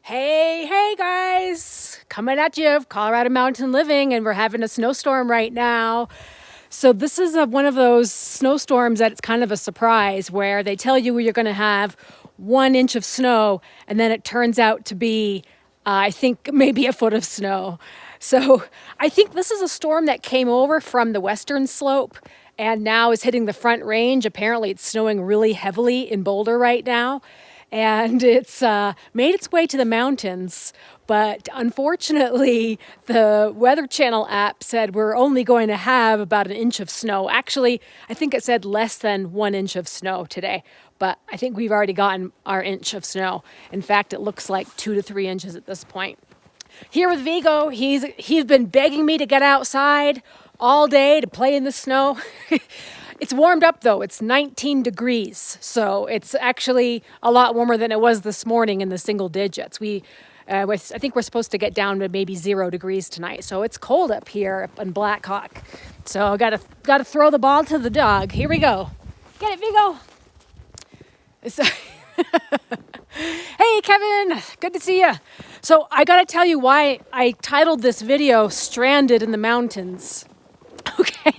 Hey guys, coming at you, Colorado Mountain Living, and we're having a snowstorm right now. So this is one of those snowstorms that it's kind of a surprise where they tell you you're going to have 1 inch of snow and then it turns out to be, I think, maybe a foot of snow. So I think this is a storm that came over from the western slope and now is hitting the Front Range. Apparently it's snowing really heavily in Boulder right now. And it's made its way to the mountains. But unfortunately, the Weather Channel app said we're only going to have about 1 inch of snow. Actually, I think it said less than 1 inch of snow today. But I think we've already gotten our inch of snow. In fact, it looks like 2 to 3 inches at this point. Here with Vigo, he's been begging me to get outside all day to play in the snow. It's warmed up though, it's 19 degrees. So it's actually a lot warmer than it was this morning in the single digits. I think we're supposed to get down to maybe 0 degrees tonight. So it's cold up here in Black Hawk. So I gotta throw the ball to the dog. Here we go. Get it, Vigo. Hey Kevin, good to see you. So I gotta tell you why I titled this video Stranded in the Mountains. Okay.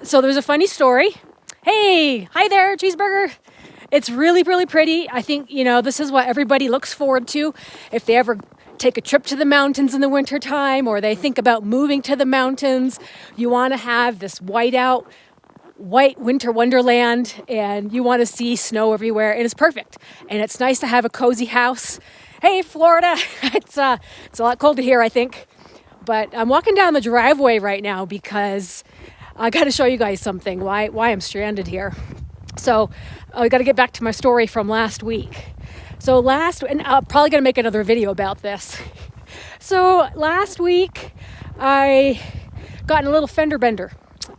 So there's a funny story. Hey, hi there, cheeseburger. It's really, really pretty. I think, this is what everybody looks forward to if they ever take a trip to the mountains in the wintertime or they think about moving to the mountains. You want to have this white winter wonderland and you want to see snow everywhere and it's perfect. And it's nice to have a cozy house. Hey, Florida, it's a lot colder here, I think. But I'm walking down the driveway right now because I got to show you guys something, why I'm stranded here. So I got to get back to my story from last week. And I'm probably going to make another video about this. So last week I got in a little fender bender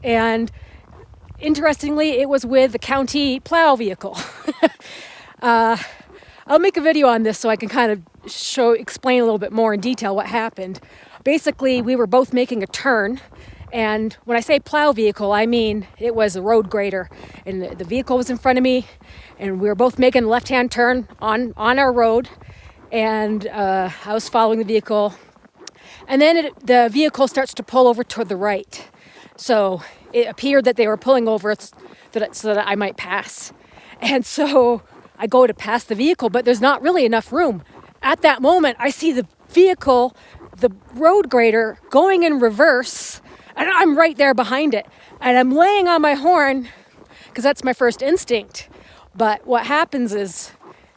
and interestingly it was with the county plow vehicle. I'll make a video on this so I can kind of explain a little bit more in detail what happened. Basically, we were both making a turn, and when I say plow vehicle, I mean it was a road grader, and the vehicle was in front of me, and we were both making a left-hand turn on our road, and I was following the vehicle, and then the vehicle starts to pull over toward the right. So it appeared that they were pulling over so that I might pass. And so I go to pass the vehicle, but there's not really enough room. At that moment, I see the vehicle, the road grader, going in reverse, and I'm right there behind it. And I'm laying on my horn, because that's my first instinct. But what happens is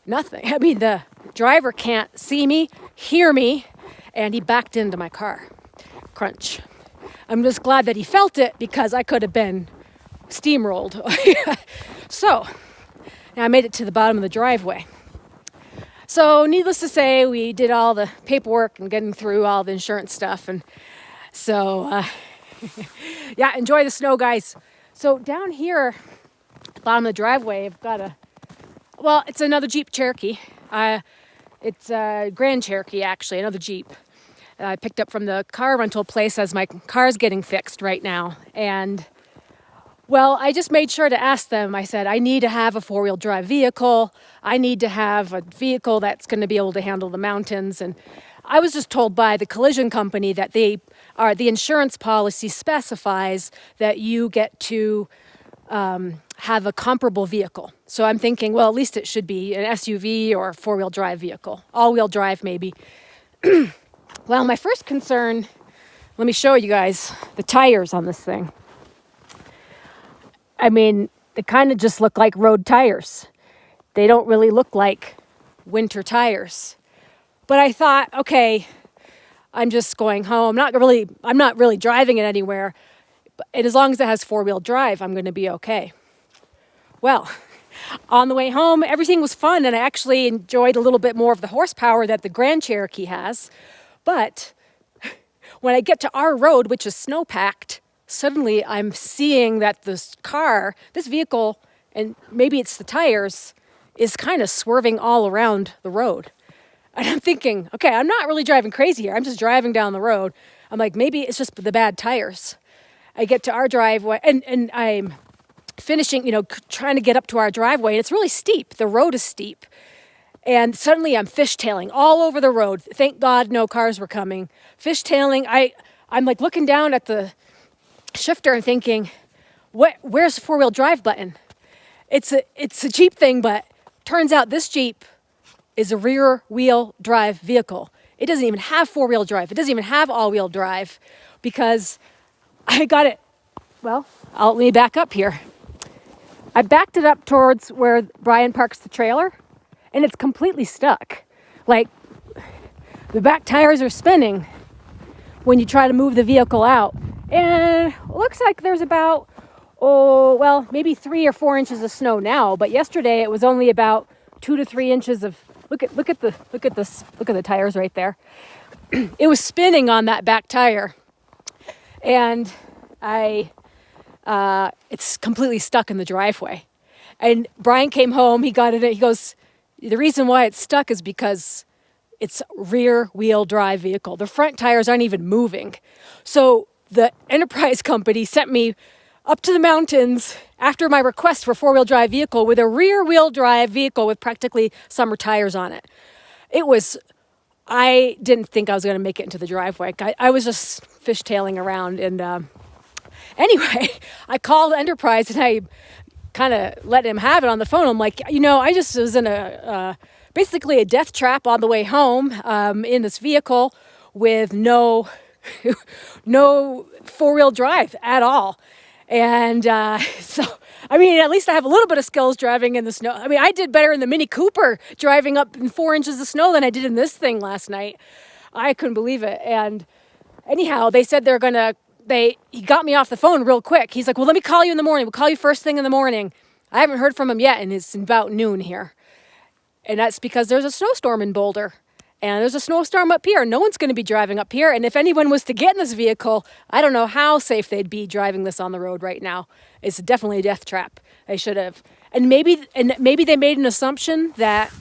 nothing. I mean, the driver can't see me, hear me, and he backed into my car. Crunch. I'm just glad that he felt it, because I could have been steamrolled. So, now I made it to the bottom of the driveway. So needless to say, we did all the paperwork and getting through all the insurance stuff. And so, yeah, enjoy the snow, guys. So down here at the bottom of the driveway, I've got it's another Jeep Cherokee. It's a Grand Cherokee, actually, another Jeep. I picked up from the car rental place as my car's getting fixed right now. And well, I just made sure to ask them. I said, I need to have a 4-wheel drive vehicle. I need to have a vehicle that's going to be able to handle the mountains. And I was just told by the collision company that the insurance policy specifies that you get to have a comparable vehicle. So I'm thinking, well, at least it should be an SUV or a 4-wheel drive vehicle, all-wheel drive maybe. Well, my first concern, let me show you guys the tires on this thing. I mean, they kind of just look like road tires. They don't really look like winter tires. But I thought, okay, I'm just going home. I'm not really driving it anywhere. And as long as it has 4-wheel drive, I'm going to be okay. Well, on the way home, everything was fun. And I actually enjoyed a little bit more of the horsepower that the Grand Cherokee has. But when I get to our road, which is snow-packed, suddenly I'm seeing that this vehicle, and maybe it's the tires, is kind of swerving all around the road. And I'm thinking, okay, I'm not really driving crazy here. I'm just driving down the road. I'm like, maybe it's just the bad tires. I get to our driveway, and I'm finishing, trying to get up to our driveway, and it's really steep. The road is steep. And suddenly I'm fishtailing all over the road. Thank God no cars were coming. Fishtailing. I'm like looking down at the shifter and thinking, where's the four-wheel drive button? It's a Jeep thing, but turns out this Jeep is a rear-wheel drive vehicle. It doesn't even have four-wheel drive. It doesn't even have all-wheel drive because I got it. Well, let me back up here. I backed it up towards where Brian parks the trailer, and it's completely stuck. Like, the back tires are spinning when you try to move the vehicle out. And it looks like there's about, maybe 3 or 4 inches of snow now, but yesterday it was only about 2 to 3 inches of, look at the tires right there. It was spinning on that back tire. And it's completely stuck in the driveway. And Brian came home, he got it, he goes, the reason why it's stuck is because it's rear-wheel drive vehicle. The front tires aren't even moving. So the enterprise company sent me up to the mountains after my request for four-wheel drive vehicle with a rear-wheel drive vehicle with practically summer tires on it. I didn't think I was going to make it into the driveway. I was just fishtailing around. And anyway, I called Enterprise and I kind of let him have it on the phone. I'm like, I just was in basically a death trap on the way home in this vehicle with no four-wheel drive at all. And so, at least I have a little bit of skills driving in the snow. I did better in the Mini Cooper driving up in 4 inches of snow than I did in this thing last night. I couldn't believe it. And anyhow, they said he got me off the phone real quick. He's like, well, let me call you in the morning. We'll call you first thing in the morning. I haven't heard from him yet, and it's about noon here. And that's because there's a snowstorm in Boulder. And there's a snowstorm up here. No one's going to be driving up here. And if anyone was to get in this vehicle, I don't know how safe they'd be driving this on the road right now. It's definitely a death trap. They should have. And maybe they made an assumption that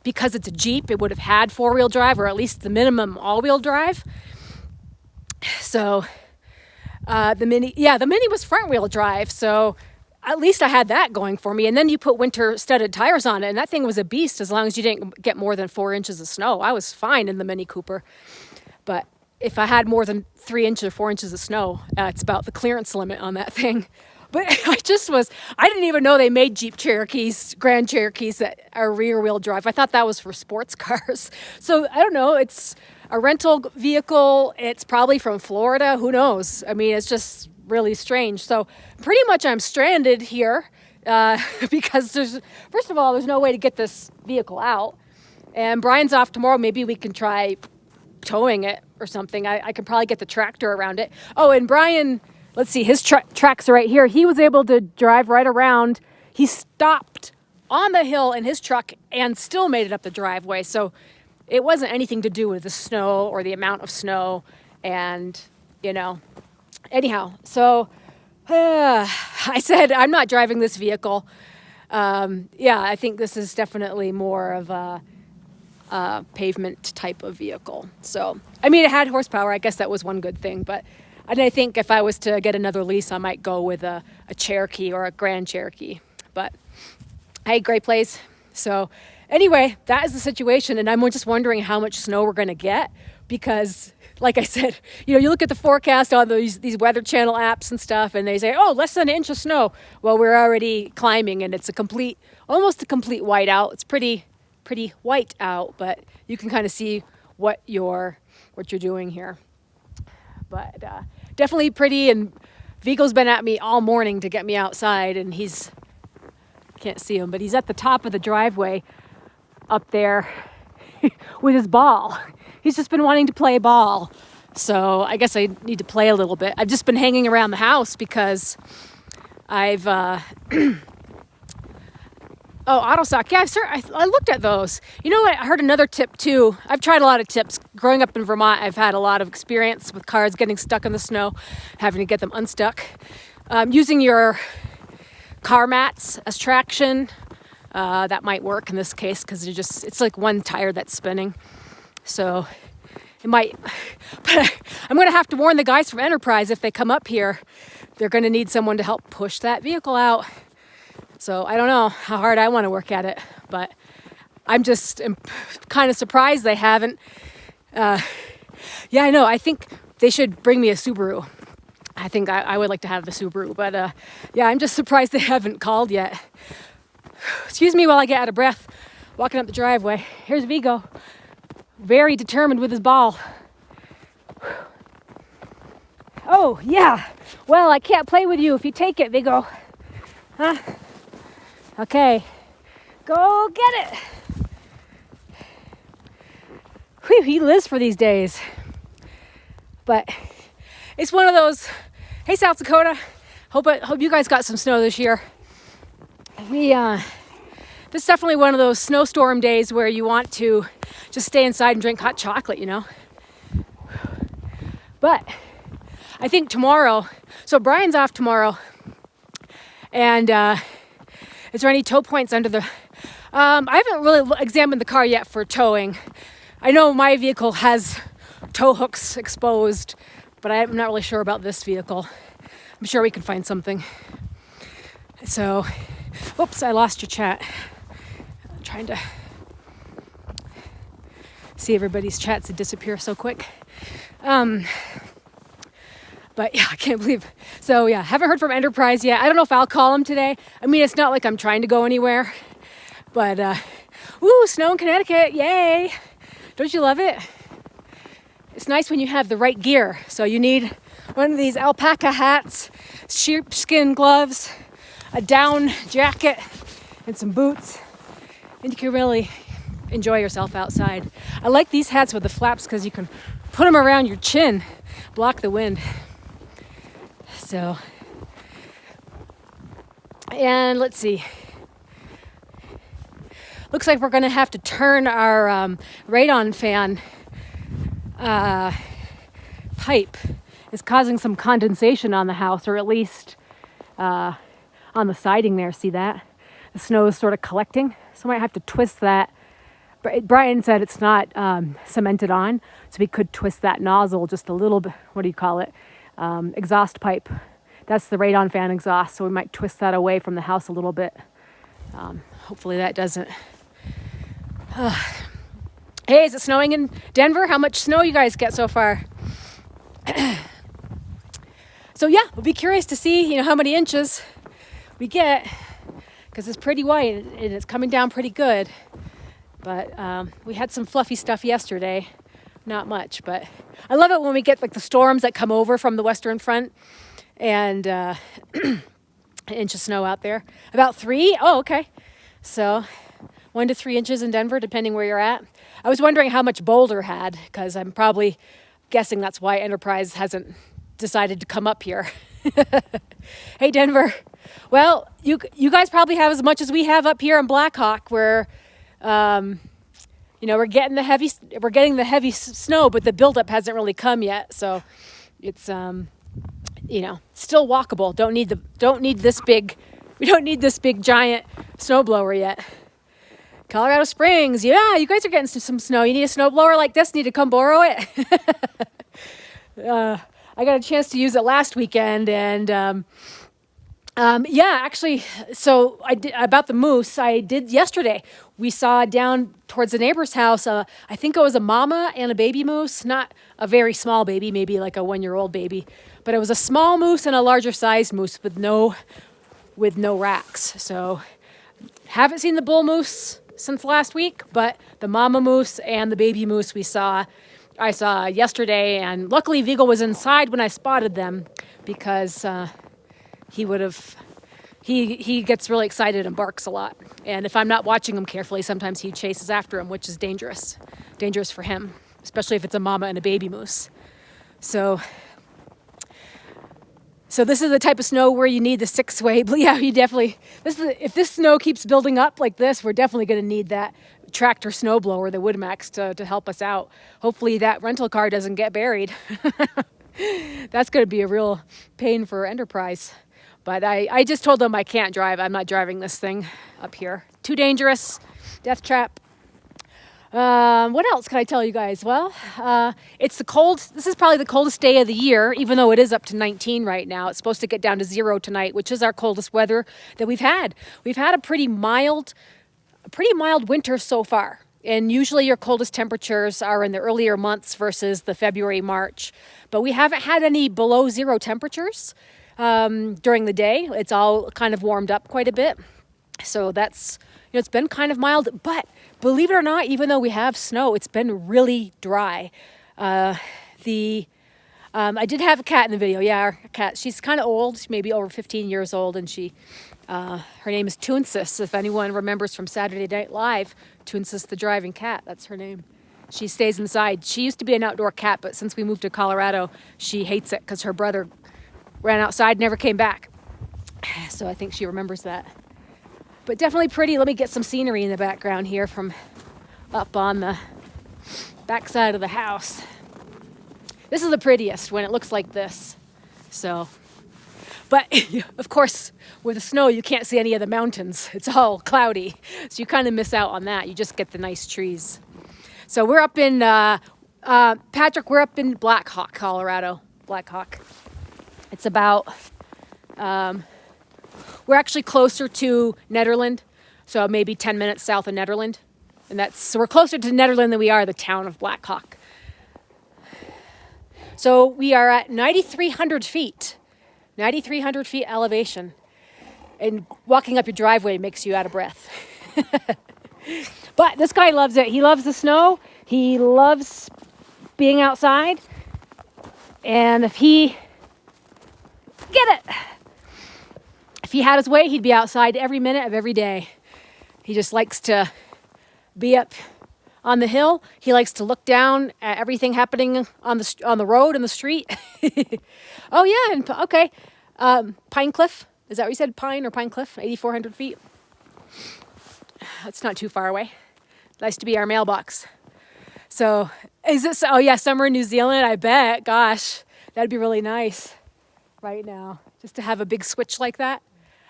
because it's a Jeep, it would have had four-wheel drive or at least the minimum all-wheel drive. So the Mini was front-wheel drive. So at least I had that going for me. And then you put winter studded tires on it, and that thing was a beast as long as you didn't get more than 4 inches of snow. I was fine in the Mini Cooper. But if I had more than 3 inches or 4 inches of snow, it's about the clearance limit on that thing. But I didn't even know they made Jeep Cherokees, Grand Cherokees that are rear-wheel drive. I thought that was for sports cars. So I don't know. It's a rental vehicle. It's probably from Florida. Who knows? It's just really strange. So pretty much I'm stranded here because first of all, there's no way to get this vehicle out. And Brian's off tomorrow. Maybe we can try towing it or something. I can probably get the tractor around it. Oh, and Brian, let's see, his tracks are right here. He was able to drive right around. He stopped on the hill in his truck and still made it up the driveway. So it wasn't anything to do with the snow or the amount of snow. And, anyhow, so I said, I'm not driving this vehicle. I think this is definitely more of a pavement type of vehicle. So, it had horsepower. I guess that was one good thing. But I think if I was to get another lease, I might go with a Cherokee or a Grand Cherokee. But hey, great place. So anyway, that is the situation. And I'm just wondering how much snow we're going to get because, like I said, you look at the forecast on these Weather Channel apps and stuff, and they say, less than an inch of snow. Well, we're already climbing, and it's almost a complete whiteout. It's pretty white out, but you can kind of see what you're doing here. But definitely pretty, and Vigo's been at me all morning to get me outside, and can't see him, but he's at the top of the driveway up there with his ball. He's just been wanting to play ball. So I guess I need to play a little bit. I've just been hanging around the house because I've AutoStock. Yeah, I looked at those. You know what? I heard another tip too. I've tried a lot of tips. Growing up in Vermont, I've had a lot of experience with cars getting stuck in the snow, having to get them unstuck. Using your car mats as traction, that might work in this case because it's like one tire that's spinning. So it might, but I'm going to have to warn the guys from Enterprise if they come up here, they're going to need someone to help push that vehicle out. So I don't know how hard I want to work at it, but I'm just kind of surprised they haven't. Yeah, I know. I think they should bring me a Subaru. I think I would like to have the Subaru, but yeah, I'm just surprised they haven't called yet. Excuse me while I get out of breath walking up the driveway. Here's Vigo, very determined with his ball. Oh, yeah. Well, I can't play with you if you take it, Vigo. Huh? Okay. Go get it. Whew, he lives for these days. But it's one of those, hey, South Dakota, hope you guys got some snow this year. This is definitely one of those snowstorm days where you want to just stay inside and drink hot chocolate, you know. But I think tomorrow, so Brian's off tomorrow, and is there any tow points under the, I haven't really examined the car yet for towing. I know my vehicle has tow hooks exposed, but I'm not really sure about this vehicle. I'm sure we can find something. So, whoops, I lost your chat. I'm trying to see everybody's chats that disappear so quick. But yeah, I can't believe. So yeah, haven't heard from Enterprise yet. I don't know if I'll call him today. I mean, it's not like I'm trying to go anywhere. But, woo, snow in Connecticut, yay. Don't you love it? It's nice when you have the right gear. So you need one of these alpaca hats, sheepskin gloves, a down jacket, and some boots. And you can really enjoy yourself outside. I like these hats with the flaps because you can put them around your chin, block the wind. So, and let's see. Looks like we're going to have to turn our radon fan pipe. It's causing some condensation on the house, or at least on the siding there. See that? The snow is sort of collecting, so I might have to twist that. Brian said it's not cemented on, so we could twist that nozzle just a little bit. What do you call it? Exhaust pipe. That's the radon fan exhaust, so we might twist that away from the house a little bit. Hopefully that doesn't. Hey, is it snowing in Denver? How much snow you guys get so far? So yeah, we'll be curious to see, how many inches we get, because it's pretty white and it's coming down pretty good. But we had some fluffy stuff yesterday. Not much, but I love it when we get like the storms that come over from the western front and an inch of snow out there. About 3? Oh, okay. So 1 to 3 inches in Denver, depending where you're at. I was wondering how much Boulder had, because I'm probably guessing that's why Enterprise hasn't decided to come up here. Hey, Denver. Well, you guys probably have as much as we have up here in Blackhawk, where we're getting the heavy snow, but the buildup hasn't really come yet. So it's still walkable. We don't need this big giant snowblower yet. Colorado Springs, yeah, you guys are getting some snow. You need a snowblower like this? Need to come borrow it? I got a chance to use it last weekend, and actually, so I did about the moose. I did yesterday. We saw down towards the neighbor's house. I think it was a mama and a baby moose, not a very small baby, maybe like a 1-year-old baby, but it was a small moose and a larger sized moose with no racks. So haven't seen the bull moose since last week, but the mama moose and the baby moose I saw yesterday, and luckily Vigo was inside when I spotted them, because he gets really excited and barks a lot. And if I'm not watching him carefully, sometimes he chases after him, which is dangerous for him, especially if it's a mama and a baby moose. So this is the type of snow where you need the 6-way. Yeah, you definitely, if this snow keeps building up like this, we're definitely going to need that tractor snow blower, the Woodmax, to help us out. Hopefully that rental car doesn't get buried. That's going to be a real pain for Enterprise. But I just told them I can't drive. I'm not driving this thing up here. Too dangerous. Death trap. What else can I tell you guys? Well, it's this is probably the coldest day of the year, even though it is up to 19 right now. It's supposed to get down to 0 tonight, which is our coldest weather that we've had. We've had a pretty mild a pretty mild winter so far. And usually your coldest temperatures are in the earlier months versus the February, March. But we haven't had any below zero temperatures during the day. It's all kind of warmed up quite a bit. So that's, it's been kind of mild. But believe it or not, even though we have snow, it's been really dry. I did have a cat in the video. Yeah, our cat. She's kind of old, maybe over 15 years old, and her name is Toonsis. If anyone remembers from Saturday Night Live, Toonsis the driving cat, that's her name. She stays inside. She used to be an outdoor cat, but since we moved to Colorado, she hates it because her brother ran outside, never came back. So I think she remembers that. But definitely pretty. Let me get some scenery in the background here from up on the backside of the house. This is the prettiest when it looks like this. So, but of course, with the snow, you can't see any of the mountains. It's all cloudy. So you kind of miss out on that. You just get the nice trees. So we're up in, Patrick, we're up in Black Hawk, Colorado. Black Hawk. It's about, we're actually closer to Nederland. So maybe 10 minutes south of Nederland. And so we're closer to Nederland than we are the town of Black Hawk. So we are at 9,300 feet. 9,300 feet elevation. And walking up your driveway makes you out of breath. But this guy loves it. He loves the snow. He loves being outside. And if he had his way, he'd be outside every minute of every day. He just likes to be up on the hill. He likes to look down at everything happening on the road and the street. Oh yeah, and okay, Pine Cliff. Is that what you said? Pine or Pine Cliff? 8,400 feet. That's not too far away. Nice to be our mailbox. So is this? Oh yeah, summer in New Zealand. I bet. Gosh, that'd be really nice right now, just to have a big switch like that.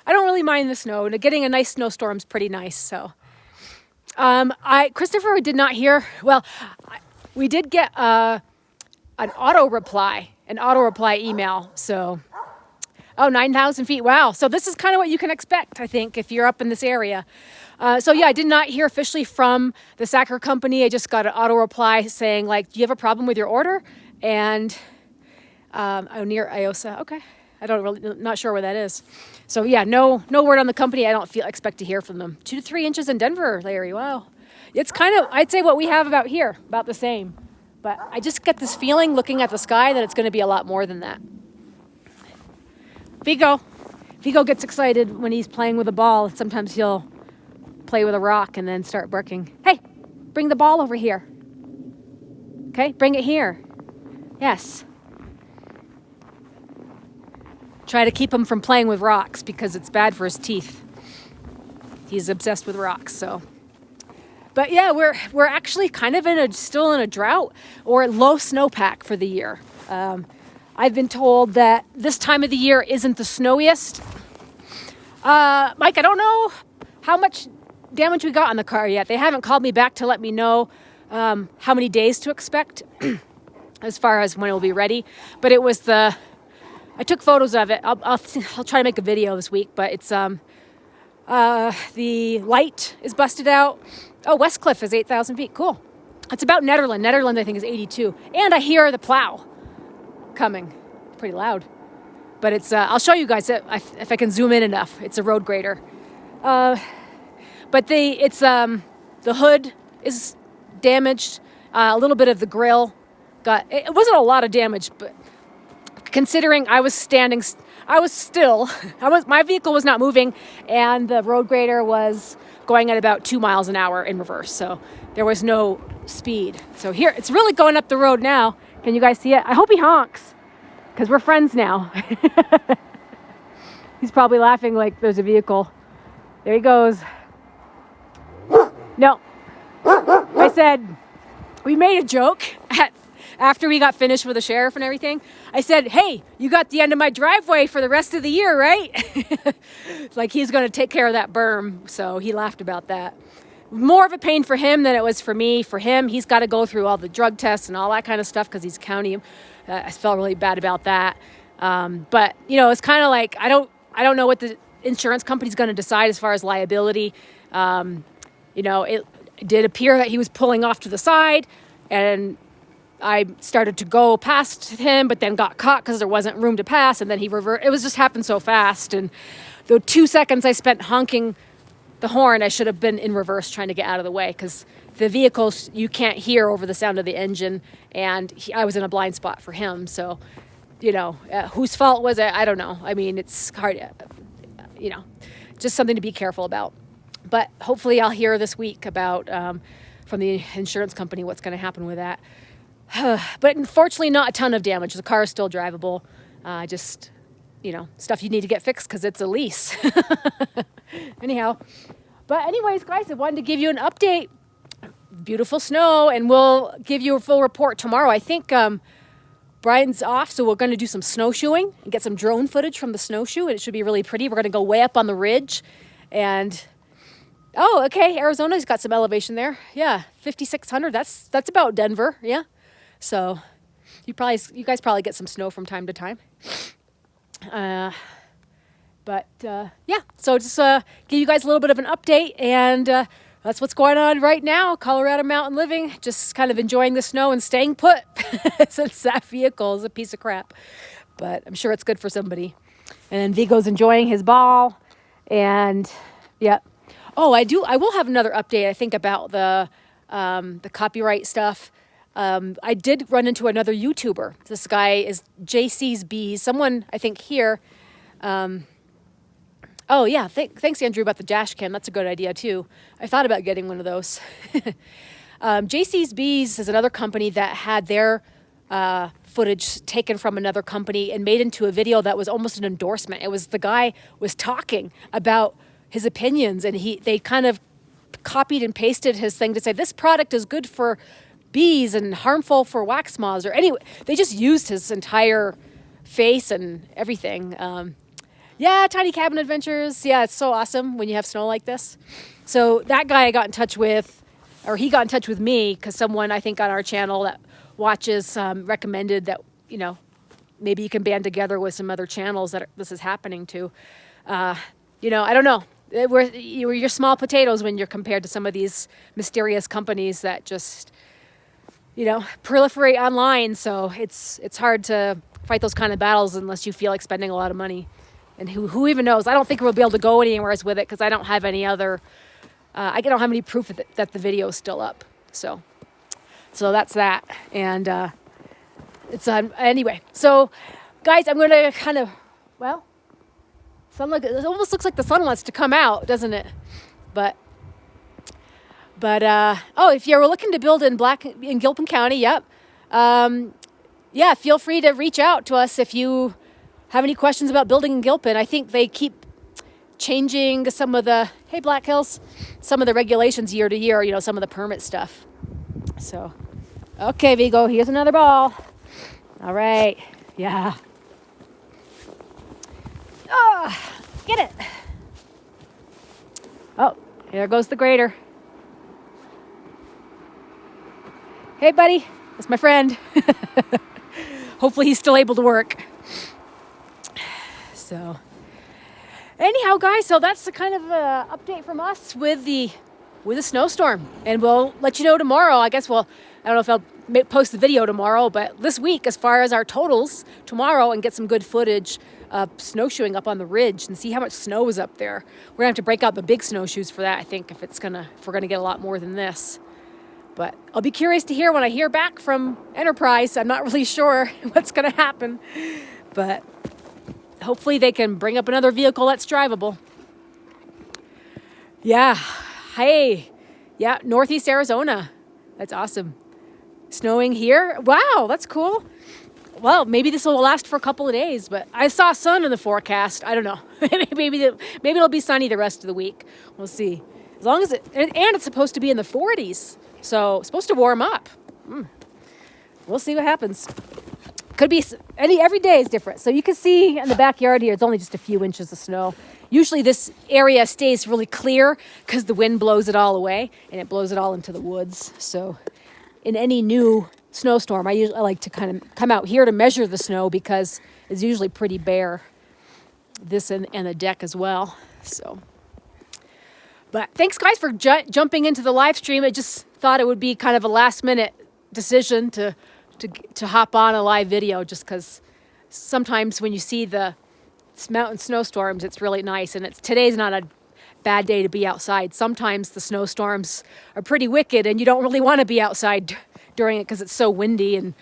I don't really mind the snow, and getting a nice snowstorm is pretty nice. So. Christopher did not hear, well, we did get an auto reply email. So, 9,000 feet. Wow. So this is kind of what you can expect, I think, if you're up in this area. So yeah, I did not hear officially from the Sacker company. I just got an auto reply saying like, do you have a problem with your order? And, near Iosa. Okay. Not sure where that is. So yeah, no word on the company. I don't expect to hear from them. 2 to 3 inches in Denver, Larry. Wow. It's kind of, I'd say what we have about here, about the same. But I just get this feeling looking at the sky that it's going to be a lot more than that. Vigo gets excited when he's playing with a ball. Sometimes he'll play with a rock and then start barking. Hey, bring the ball over here. Okay, bring it here. Yes. Try to keep him from playing with rocks because it's bad for his teeth. He's obsessed with rocks, so. But yeah, we're actually kind of still in a drought or low snowpack for the year. I've been told that this time of the year isn't the snowiest. Mike, I don't know how much damage we got on the car yet. They haven't called me back to let me know how many days to expect as far as when it will be ready. But it was I took photos of it. I'll try to make a video this week, but it's the light is busted out. Oh, Westcliff is 8,000 feet. Cool. It's about Nederland. Nederland, I think, is 82. And I hear the plow coming. Pretty loud. But it's, I'll show you guys if I can zoom in enough. It's a road grader. But the hood is damaged. A little bit of the grill it wasn't a lot of damage, but considering my vehicle was not moving and the road grader was going at about 2 miles an hour in reverse. So there was no speed. So here, it's really going up the road now. Can you guys see it? I hope he honks because we're friends now. He's probably laughing like there's a vehicle. There he goes. No, I said, we made a joke after we got finished with the sheriff and everything. I said, hey, you got the end of my driveway for the rest of the year, right? It's like he's going to take care of that berm. So he laughed about that. More of a pain for him than it was for me. For him, he's got to go through all the drug tests and all that kind of stuff because he's county. I felt really bad about that. But, it's kind of like, I don't know what the insurance company's going to decide as far as liability. it did appear that he was pulling off to the side, and I started to go past him, but then got caught because there wasn't room to pass, and then he reversed. It was just happened so fast, and the 2 seconds I spent honking the horn, I should have been in reverse trying to get out of the way, because the vehicles you can't hear over the sound of the engine, and I was in a blind spot for him. So, whose fault was it? I don't know. I mean, it's hard, just something to be careful about. But hopefully I'll hear this week about from the insurance company what's going to happen with that. But unfortunately, not a ton of damage. The car is still drivable. Just, stuff you need to get fixed because it's a lease. Anyhow. But anyways, guys, I wanted to give you an update. Beautiful snow, and we'll give you a full report tomorrow. I think Brian's off, so we're going to do some snowshoeing and get some drone footage from the snowshoe, and it should be really pretty. We're going to go way up on the ridge, and oh, okay, Arizona's got some elevation there. Yeah, 5,600. That's about Denver. Yeah, so you guys probably get some snow from time to time. Yeah, so just give you guys a little bit of an update, and that's what's going on right now. Colorado mountain living, just kind of enjoying the snow and staying put since that vehicle is a piece of crap. But I'm sure it's good for somebody. And then Vigo's enjoying his ball, and yeah. Oh, I will have another update, I think, about the copyright stuff. I did run into another YouTuber. This guy is JC's Bees. Someone, I think, here. Oh, yeah. Thanks, Andrew, about the dash cam. That's a good idea, too. I thought about getting one of those. JC's Bees is another company that had their footage taken from another company and made into a video that was almost an endorsement. It was the guy was talking about his opinions, and they kind of copied and pasted his thing to say, this product is good for bees and harmful for wax moths. Or anyway, they just used his entire face and everything. Yeah, Tiny Cabin Adventures. Yeah, it's so awesome when you have snow like this. So that guy I got in touch with, or he got in touch with me because someone I think on our channel that watches recommended that, maybe you can band together with some other channels that this is happening to. I don't know. You're small potatoes when you're compared to some of these mysterious companies that just, proliferate online. So it's hard to fight those kind of battles unless you feel like spending a lot of money. And who even knows? I don't think we'll be able to go anywhere with it because I don't have any other. I don't have any proof that the video is still up. So that's that. And it's anyway. So, guys, I'm going to kind of it almost looks like the sun wants to come out, doesn't it? But if you're looking to build in Gilpin County, yep. Yeah, feel free to reach out to us if you have any questions about building in Gilpin. I think they keep changing some of the regulations year to year, some of the permit stuff. So, okay, Vigo, here's another ball. All right. Yeah. Oh, get it. Oh, there goes the grader. Hey, buddy. That's my friend. Hopefully he's still able to work. So, anyhow, guys, so that's the kind of update from us with the snowstorm. And we'll let you know tomorrow. I guess I don't know if I'll post the video tomorrow, but this week, as far as our totals, tomorrow, and get some good footage of snowshoeing up on the ridge and see how much snow is up there. We're gonna have to break out the big snowshoes for that, I think, if we're gonna get a lot more than this. But I'll be curious to hear when I hear back from Enterprise. I'm not really sure what's gonna happen, but hopefully they can bring up another vehicle that's drivable. Yeah. Hey. Yeah, Northeast Arizona. That's awesome. Snowing here. Wow, that's cool. Well, maybe this will last for a couple of days, but I saw sun in the forecast. I don't know. maybe it'll be sunny the rest of the week. We'll see. As long as and it's supposed to be in the 40s. So it's supposed to warm up. We'll see what happens. Could be every day is different. So you can see in the backyard here, it's only just a few inches of snow. Usually this area stays really clear because the wind blows it all away and it blows it all into the woods. So in any new snowstorm, I like to kind of come out here to measure the snow because it's usually pretty bare. This and the deck as well. So, But thanks guys for jumping into the live stream. I just thought it would be kind of a last minute decision to hop on a live video, just because sometimes when you see the mountain snowstorms, it's really nice. And today's not a bad day to be outside. Sometimes the snowstorms are pretty wicked and you don't really want to be outside during it because it's so windy and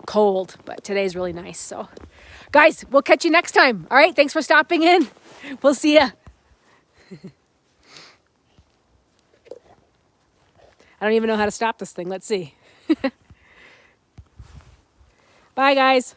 cold. But today's really nice. So guys, we'll catch you next time. All right, thanks for stopping in. We'll see ya. I don't even know how to stop this thing. Let's see. Bye, guys.